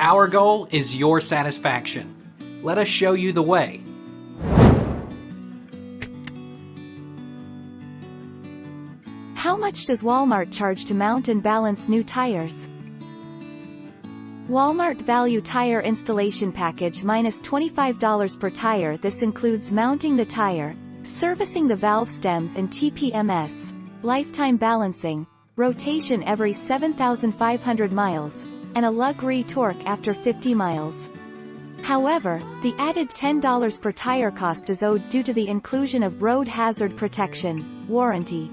Our goal is your satisfaction. Let us show you the way. How much does Walmart charge to mount and balance new tires? Walmart Value Tire Installation Package minus $25 per tire. This includes mounting the tire, servicing the valve stems and TPMS, lifetime balancing, rotation every 7,500 miles, and a lug re-torque after 50 miles. However, the added $10 per tire cost is owed due to the inclusion of road hazard protection warranty.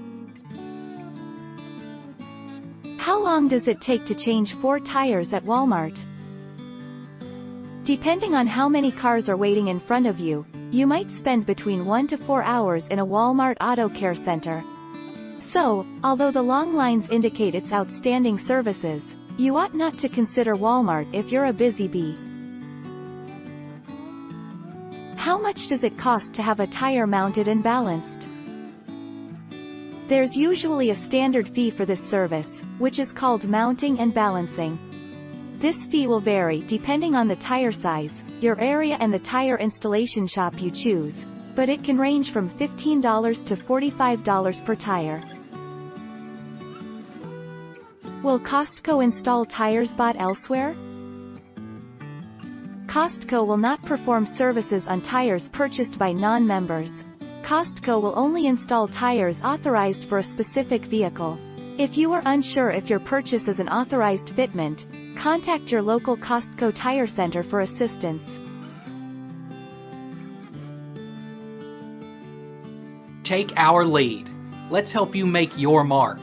How long does it take to change 4 tires at Walmart? Depending on how many cars are waiting in front of you, you might spend between 1 to 4 hours in a Walmart Auto Care Center. So, although the long lines indicate its outstanding services, you ought not to consider Walmart if you're a busy bee. How much does it cost to have a tire mounted and balanced? There's usually a standard fee for this service, which is called mounting and balancing. This fee will vary depending on the tire size, your area and the tire installation shop you choose, but it can range from $15 to $45 per tire. Will Costco install tires bought elsewhere? Costco will not perform services on tires purchased by non-members. Costco will only install tires authorized for a specific vehicle. If you are unsure if your purchase is an authorized fitment, contact your local Costco tire center for assistance. Take our lead. Let's help you make your mark.